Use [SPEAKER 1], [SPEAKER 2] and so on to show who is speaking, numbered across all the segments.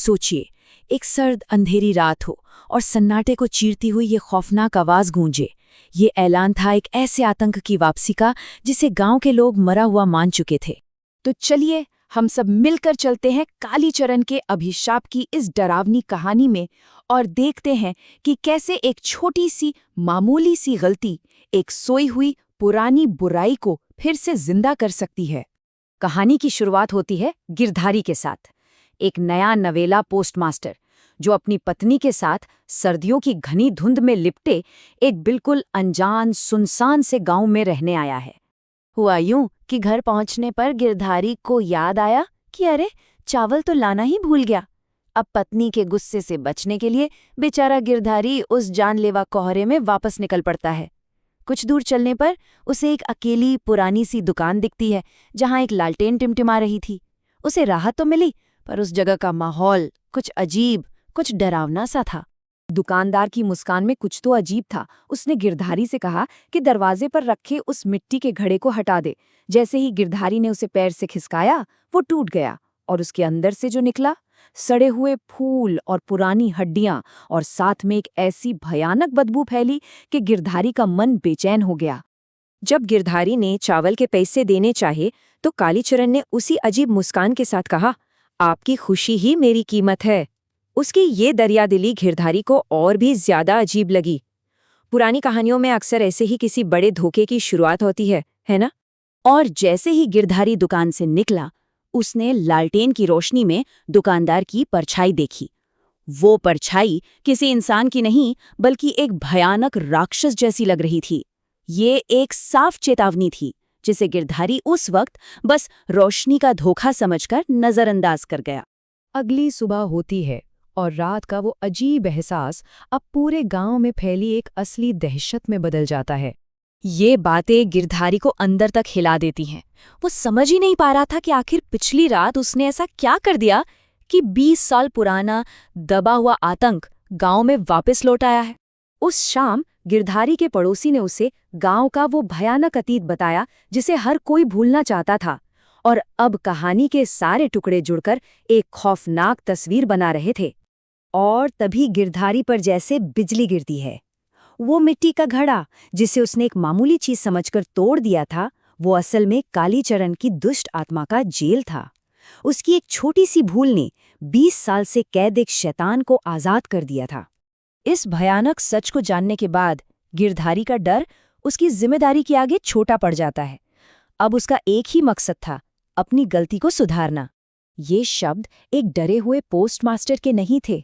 [SPEAKER 1] सोचिए, एक सर्द अंधेरी रात हो और सन्नाटे को चीरती हुई ये खौफनाक आवाज गूंजे। ये ऐलान था एक ऐसे आतंक की वापसी का जिसे गांव के लोग मरा हुआ मान चुके थे।
[SPEAKER 2] तो चलिए हम सब मिलकर चलते हैं कालीचरण के अभिशाप की इस डरावनी कहानी में और देखते हैं कि कैसे एक छोटी सी मामूली सी गलती एक सोई हुई पुरानी बुराई को फिर से जिंदा कर सकती है।
[SPEAKER 1] कहानी की शुरुआत होती है गिरधारी के साथ, एक नया नवेला पोस्टमास्टर जो अपनी पत्नी के साथ सर्दियों की घनी धुंध में लिपटे एक बिल्कुल अनजान सुनसान से गांव में रहने आया है।
[SPEAKER 2] हुआ यूं कि घर पहुंचने पर गिरधारी को याद आया कि अरे चावल तो लाना ही भूल गया। अब पत्नी के गुस्से से बचने के लिए बेचारा गिरधारी उस जानलेवा कोहरे में वापस निकल पड़ता है। कुछ दूर चलने पर उसे एक अकेली पुरानी सी दुकान दिखती है जहां एक लालटेन टिमटिमा रही थी। उसे राहत तो मिली, पर उस जगह का माहौल कुछ अजीब, कुछ डरावना सा था। दुकानदार की मुस्कान में कुछ तो अजीब था। उसने गिरधारी से कहा कि दरवाजे पर रखे उस मिट्टी के घड़े को हटा दे। जैसे ही गिरधारी ने उसे पैर से खिसकाया, वो टूट गया और उसके अंदर से जो निकला, सड़े हुए फूल और पुरानी हड्डियां, और साथ में एक ऐसी भयानक बदबू फैली कि गिरधारी का मन बेचैन हो गया। जब गिरधारी ने चावल के पैसे देने चाहे तो कालीचरण ने उसी अजीब मुस्कान के साथ कहा, आपकी खुशी ही मेरी कीमत है। उसकी ये दरियादिली गिरधारी को और भी ज्यादा अजीब लगी। पुरानी कहानियों में अक्सर ऐसे ही किसी बड़े धोखे की शुरुआत होती है ना?
[SPEAKER 1] और जैसे ही गिरधारी दुकान से निकला, उसने लालटेन की रोशनी में दुकानदार की परछाई देखी। वो परछाई किसी इंसान की नहीं, बल्कि एक भयानक राक्षस जैसी लग रही थी। ये एक साफ चेतावनी थी जिसे गिरधारी उस वक्त बस रोशनी का धोखा समझकर नजरअंदाज कर गया।
[SPEAKER 2] अगली सुबह होती है और रात का वो अजीब एहसास अब पूरे गांव में फैली एक असली दहशत में बदल जाता है।
[SPEAKER 1] ये बातें गिरधारी को अंदर तक हिला देती हैं। वो समझ ही नहीं पा रहा था कि आखिर पिछली रात उसने ऐसा क्या कर दिया कि 20 साल पुराना दबा हुआ आतंक गांव में वापस लौट आया है।
[SPEAKER 2] उस शाम गिरधारी के पड़ोसी ने उसे गांव का वो भयानक अतीत बताया जिसे हर कोई भूलना चाहता था, और अब कहानी के सारे टुकड़े जुड़कर एक खौफनाक तस्वीर बना रहे थे।
[SPEAKER 1] और तभी गिरधारी पर जैसे बिजली गिरती है। वो मिट्टी का घड़ा जिसे उसने एक मामूली चीज समझकर तोड़ दिया था, वो असल में कालीचरण की दुष्ट आत्मा का जेल था। उसकी एक छोटी सी भूल ने 20 साल से कैद एक शैतान को आजाद कर दिया था। इस भयानक सच को जानने के बाद गिरधारी का डर उसकी जिम्मेदारी के आगे छोटा पड़ जाता है। अब उसका एक ही मकसद था, अपनी गलती को सुधारना।
[SPEAKER 2] ये शब्द एक डरे हुए पोस्टमास्टर के नहीं थे।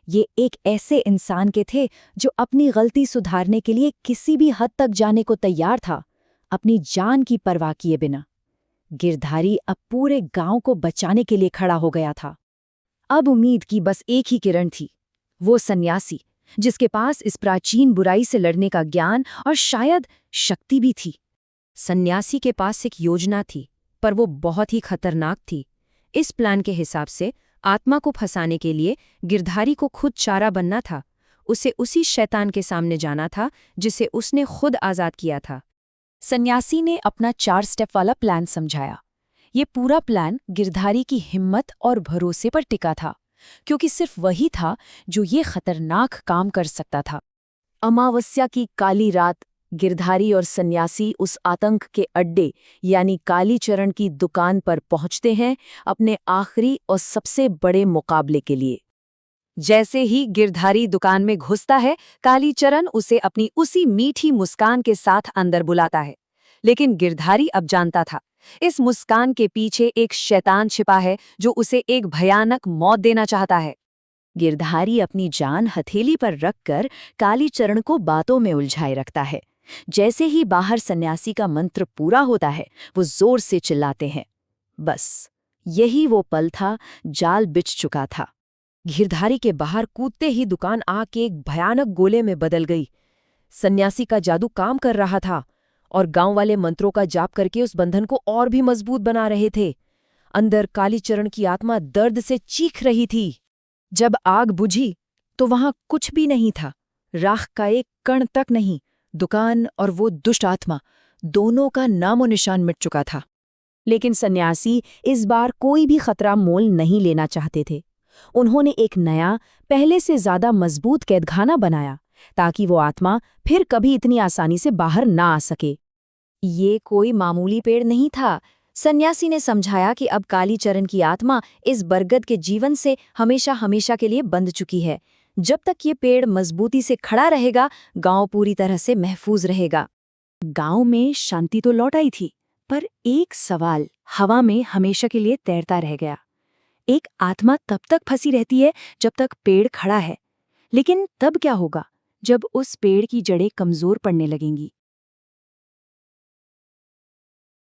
[SPEAKER 2] ये एक ऐसे इंसान के थे जो अपनी गलती सुधारने के लिए किसी भी हद तक जाने को तैयार था, अपनी जान की परवाह किए बिना। गिरधारी अब पूरे गांव को बचाने के लिए खड़ा हो गया था। अब उम्मीद की बस एक ही किरण थी, वो सन्यासी जिसके पास इस प्राचीन बुराई से लड़ने का ज्ञान और शायद शक्ति भी थी।
[SPEAKER 1] सन्यासी के पास एक योजना थी, पर वो बहुत ही खतरनाक थी। इस प्लान के हिसाब से आत्मा को फंसाने के लिए गिरधारी को खुद चारा बनना था। उसे उसी शैतान के सामने जाना था जिसे उसने खुद आजाद किया था।
[SPEAKER 2] सन्यासी ने अपना 4 स्टेप वाला प्लान समझाया। ये पूरा प्लान गिरधारी की हिम्मत और भरोसे पर टिका था, क्योंकि सिर्फ वही था जो ये खतरनाक काम कर सकता था। अमावस्या की काली रात गिरधारी और सन्यासी उस आतंक के अड्डे यानी कालीचरण की दुकान पर पहुंचते हैं अपने आखिरी और सबसे बड़े मुकाबले के लिए। जैसे ही गिरधारी दुकान में घुसता है, कालीचरण उसे अपनी उसी मीठी मुस्कान के साथ अंदर बुलाता है। लेकिन गिरधारी अब जानता था, इस मुस्कान के पीछे एक शैतान छिपा है जो उसे एक भयानक मौत देना चाहता है। गिरधारी अपनी जान हथेली पर रखकर कालीचरण को बातों में उलझाए रखता है। जैसे ही बाहर सन्यासी का मंत्र पूरा होता है, वो जोर से चिल्लाते हैं। बस यही वो पल था, जाल बिछ चुका था। गिरधारी के बाहर कूदते ही दुकान आग के एक भयानक गोले में बदल गई। सन्यासी का जादू काम कर रहा था और गांव वाले मंत्रों का जाप करके उस बंधन को और भी मजबूत बना रहे थे। अंदर कालीचरण की आत्मा दर्द से चीख रही थी। जब आग बुझी तो वहां कुछ भी नहीं था, राख का एक कण तक नहीं। दुकान और वो दुष्ट आत्मा, दोनों का नामो निशान मिट चुका था। लेकिन सन्यासी इस बार कोई भी खतरा मोल नहीं लेना चाहते थे।
[SPEAKER 1] उन्होंने एक नया, पहले से ज्यादा मजबूत कैदखाना बनाया, ताकि वो आत्मा फिर कभी इतनी आसानी से बाहर ना आ सके। ये कोई मामूली पेड़ नहीं था। सन्यासी ने समझाया कि अब कालीचरण की आत्मा इस बरगद के जीवन से हमेशा हमेशा के लिए बंध चुकी है। जब तक ये पेड़ मजबूती से खड़ा रहेगा, गांव पूरी तरह से महफूज रहेगा। गांव में शांति तो लौट आई थी, पर एक सवाल हवा में हमेशा के लिए तैरता रह गया। एक आत्मा तब तक फंसी रहती है जब तक पेड़ खड़ा है, लेकिन तब क्या होगा जब उस पेड़ की जड़ें कमजोर पड़ने लगेंगी?